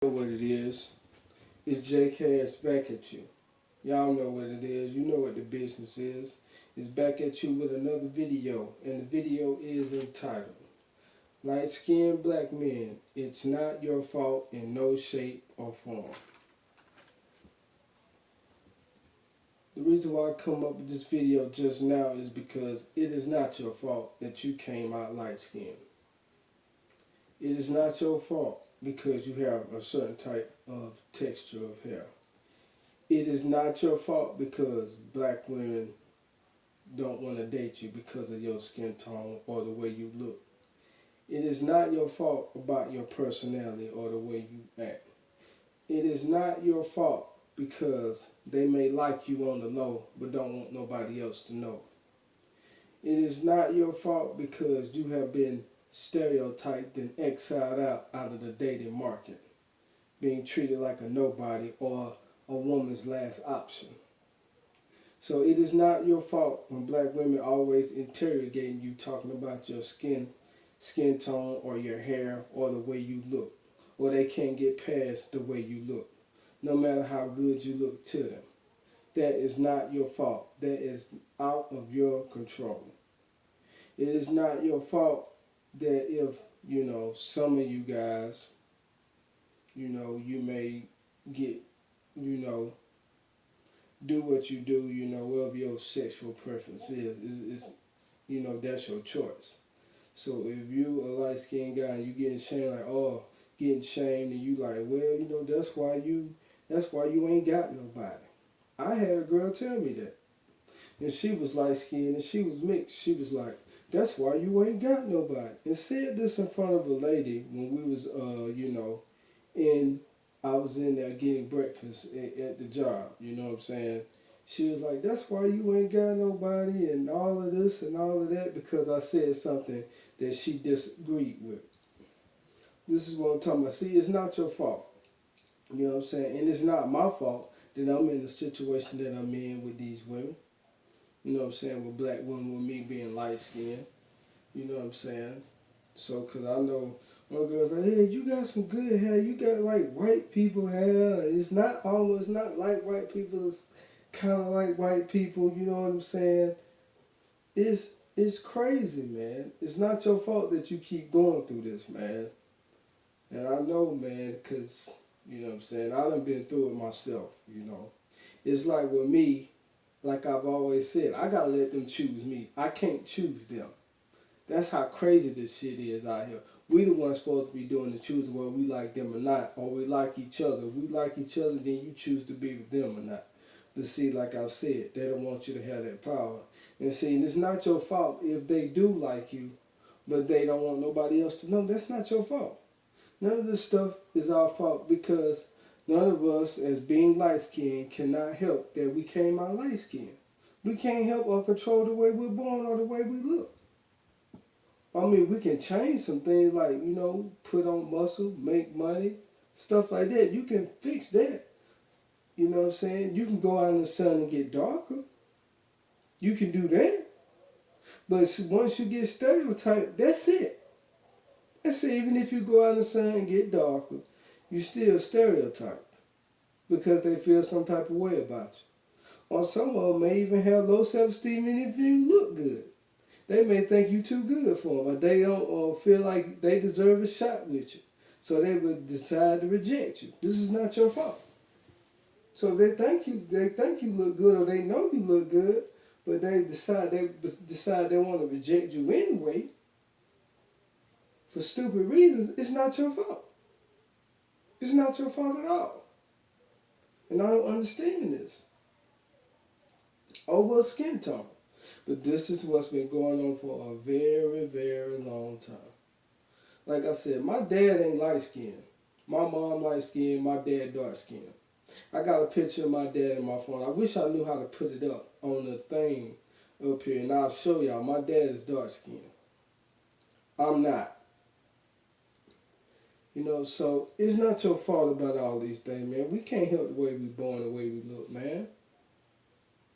Know what it is. It's J Cash back at you. Y'all know what it is. You know what the business is. It's back at you with another video. And the video is entitled Light Skinned Black Men, It's Not Your Fault in No Shape or Form. The reason why I come up with this video just now is because it is not your fault that you came out light skinned. It is not your fault because you have a certain type of texture of hair. It is not your fault because black women don't want to date you because of your skin tone or the way you look. It is not your fault about your personality or the way you act. It is not your fault because they may like you on the low but don't want nobody else to know. It is not your fault because you have been stereotyped and exiled out of the dating market, being treated like a nobody or a woman's last option. So it is not your fault when black women always interrogating you, talking about your skin tone or your hair or the way you look, or they can't get past the way you look, no matter how good you look to them. That is not your fault. That is out of your control. It is not your fault that if, some of you guys, you may get, do what you do, whatever your sexual preference is that's your choice. So if you a light skinned guy and you getting shamed getting shamed and you like, well, that's why you ain't got nobody. I had a girl tell me that. And she was light skinned and she was mixed. She was like, that's why you ain't got nobody. And said this in front of a lady when we was in I was in there getting breakfast at the job, you know what I'm saying? She was like, that's why you ain't got nobody and all of this and all of that because I said something that she disagreed with. This is what I'm talking about. See, it's not your fault. You know what I'm saying? And it's not my fault that I'm in the situation that I'm in with these women. You know what I'm saying? With black women, with me being light skinned. You know what I'm saying? So, because I know one girl's like, hey, you got some good hair. You got like white people hair. It's not almost not like white people. It's kind of like white people. You know what I'm saying? It's crazy, man. It's not your fault that you keep going through this, man. And I know, man, because, you know what I'm saying, I done been through it myself, It's like with me, like I've always said, I got to let them choose me. I can't choose them. That's how crazy this shit is out here. We the ones supposed to be doing the choosing whether we like them or not, or we like each other. If we like each other, then you choose to be with them or not. But see, like I've said, they don't want you to have that power. And see, and it's not your fault if they do like you, but they don't want nobody else to know. That's not your fault. None of this stuff is our fault because none of us, as being light skinned, cannot help that we came out light skinned. We can't help or control the way we're born or the way we look. I mean, we can change some things like, put on muscle, make money, stuff like that. You can fix that. You know what I'm saying? You can go out in the sun and get darker. You can do that. But once you get stereotyped, that's it. That's it. Even if you go out in the sun and get darker, you still stereotyped because they feel some type of way about you. Or some of them may even have low self-esteem even if you look good. They may think you too good for them, or they don't feel like they deserve a shot with you. So they would decide to reject you. This is not your fault. So they think you look good, or they know you look good, but they decide they want to reject you anyway for stupid reasons. It's not your fault. It's not your fault at all. And I don't understand this. Over a skin tone. But this is what's been going on for a very, very long time. Like I said, my dad ain't light skinned. My mom light skinned, my dad dark skinned. I got a picture of my dad in my phone. I wish I knew how to put it up on the thing up here, and I'll show y'all. My dad is dark skinned. I'm not. So it's not your fault about all these things, man. We can't help the way we born, the way we look, man.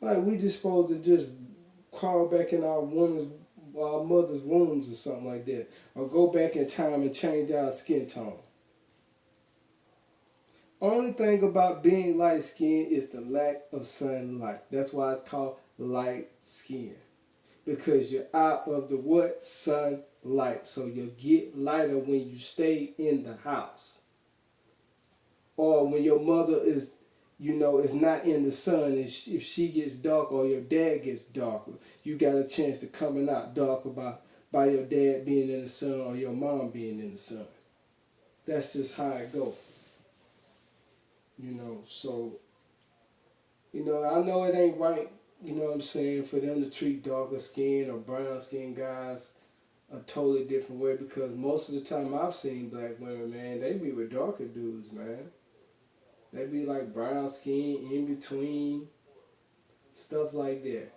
Like, we just supposed to just crawl back in our mother's wombs or something like that. Or go back in time and change our skin tone. Only thing about being light skinned is the lack of sunlight. That's why it's called light skin. Because you're out of the what? Sunlight. So you get lighter when you stay in the house. Or when your mother is not in the sun, if she gets dark or your dad gets darker, you got a chance to coming out darker by your dad being in the sun or your mom being in the sun. That's just how it goes. So I know it ain't right, what I'm saying, for them to treat darker skin or brown skin guys a totally different way, because most of the time I've seen black women, man, they be with darker dudes, man. They be like brown skin, in between, stuff like that.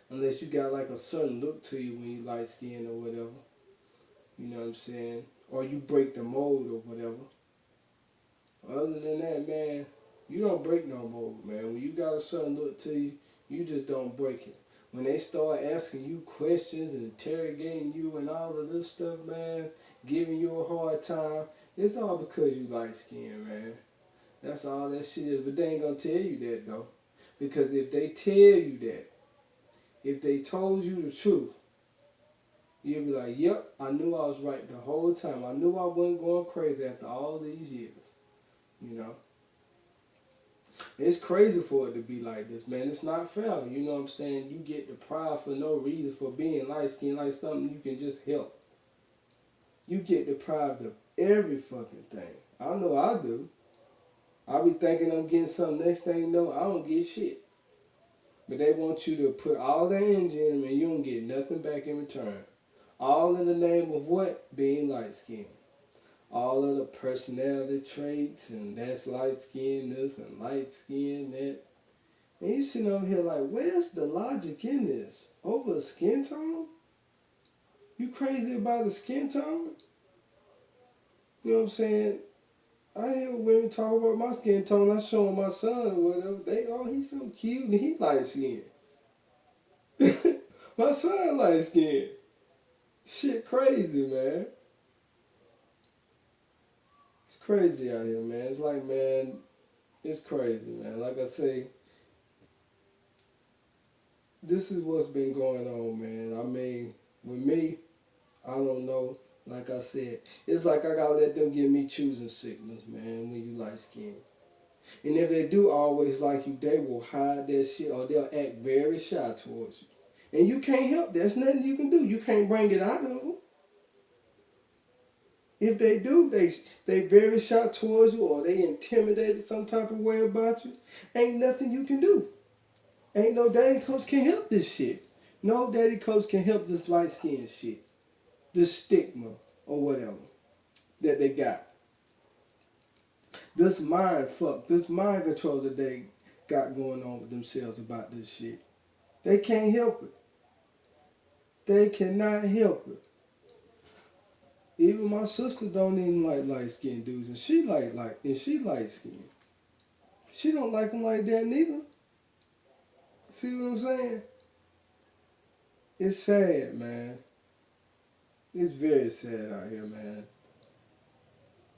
Unless you got like a certain look to you when you light skin or whatever. You know what I'm saying? Or you break the mold or whatever. Other than that, man, you don't break no mold, man. When you got a certain look to you, you just don't break it. When they start asking you questions and interrogating you and all of this stuff, man, giving you a hard time, it's all because you light skin, man. That's all that shit is. But they ain't gonna tell you that though. Because if they tell you that, if they told you the truth, you'll be like, yep, I knew I was right the whole time. I knew I wasn't going crazy after all these years. You know? It's crazy for it to be like this, man. It's not fair. You know what I'm saying? You get deprived for no reason for being light skinned, like something you can just help. You get deprived of every fucking thing. I know I do. I be thinking I'm getting something. Next thing you know, I don't get shit. But they want you to put all that energy in them and you don't get nothing back in return. All in the name of what? Being light skinned. All of the personality traits and that's light skinned this and light skinned that. And you sitting over here like, where's the logic in this? Over a skin tone? You crazy about a skin tone? You know what I'm saying? I hear women talk about my skin tone. I show them my son or whatever. He's so cute and he light skinned. My son light skinned. Shit crazy, man. It's crazy out here, man. It's like, man, it's crazy, man. Like I say, this is what's been going on, man. I mean, with me, I don't know. Like I said, it's like I gotta let them give me choosing sickness, man, when you light skinned. And if they do always like you, they will hide that shit or they'll act very shy towards you. And you can't help that. There's nothing you can do. You can't bring it out of them. If they do, they very shy towards you or they intimidated some type of way about you. Ain't nothing you can do. Ain't no daddy coach can help this shit. No daddy coach can help this light skin shit. This stigma or whatever that they got. This mind fuck, this mind control that they got going on with themselves about this shit. They can't help it. They cannot help it. Even my sister don't even like light skinned dudes, and she light skinned. She don't like them like that neither. See what I'm saying? It's sad, man. It's very sad out here, man.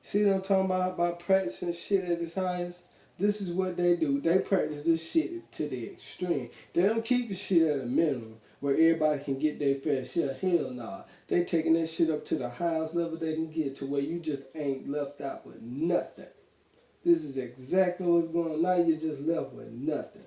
See what I'm talking about practicing shit at its highest? This is what they do. They practice this shit to the extreme. They don't keep the shit at a minimum where everybody can get their fair share. Hell nah. They taking that shit up to the highest level they can get to where you just ain't left out with nothing. This is exactly what's going on. Now you're just left with nothing.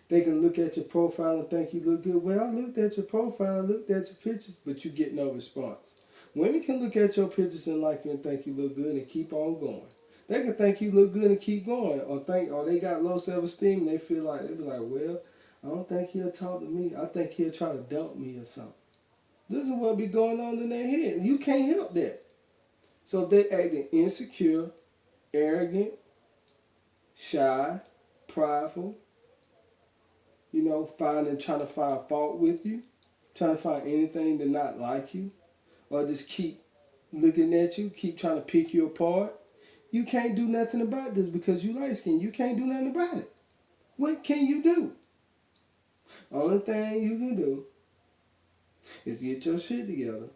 They can look at your profile and think you look good. Well, I looked at your profile, looked at your pictures, but you get no response. Women can look at your pictures and like you and think you look good and keep on going. They can think you look good and keep going, or they got low self-esteem and they feel like they be like, well, I don't think he'll talk to me. I think he'll try to dump me or something. This is what be going on in their head. You can't help that. So if they acting insecure, arrogant, shy, prideful, trying to find fault with you, trying to find anything to not like you, or just keep looking at you, keep trying to pick you apart. You can't do nothing about this because you light skinned. You can't do nothing about it. What can you do? Only thing you can do is get your shit together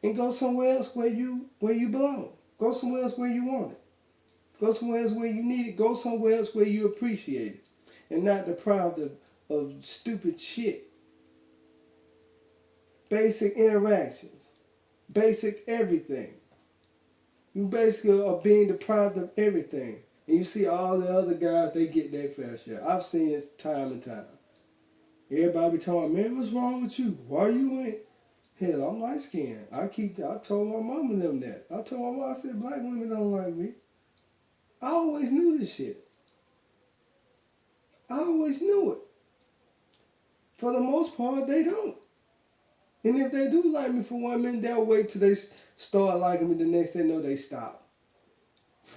and go somewhere else where you belong. Go somewhere else where you want it. Go somewhere else where you need it. Go somewhere else where you appreciate it, and not deprived of stupid shit. Basic interactions, basic everything. You basically are being deprived of everything. And you see all the other guys, they get their fair share. I've seen this time and time. Everybody be talking, man, what's wrong with you? Why you ain't? Hell, I'm light skinned. I told my mama them that. I told my mom, I said, black women don't like me. I always knew this shit. I always knew it. For the most part, they don't. And if they do like me for 1 minute, they'll wait till they start liking me. The next thing they know, they stop.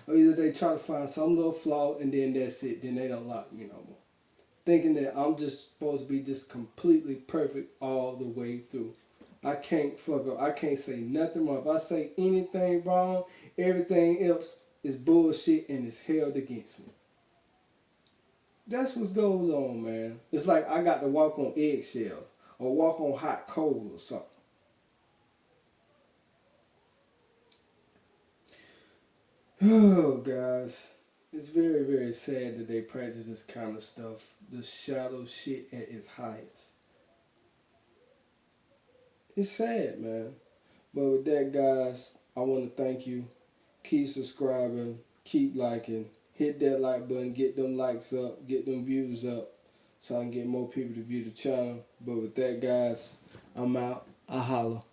Or either they try to find some little flaw and then that's it. Then they don't like me no more. Thinking that I'm just supposed to be just completely perfect all the way through. I can't fuck up. I can't say nothing wrong. If I say anything wrong, everything else is bullshit and is held against me. That's what goes on, man. It's like I got to walk on eggshells or walk on hot coals or something. Oh, guys. It's very, very sad that they practice this kind of stuff. The shadow shit at its highest. It's sad, man. But with that, guys, I want to thank you. Keep subscribing. Keep liking. Hit that like button. Get them likes up. Get them views up. So I can get more people to view the channel. But with that, guys, I'm out. I holla.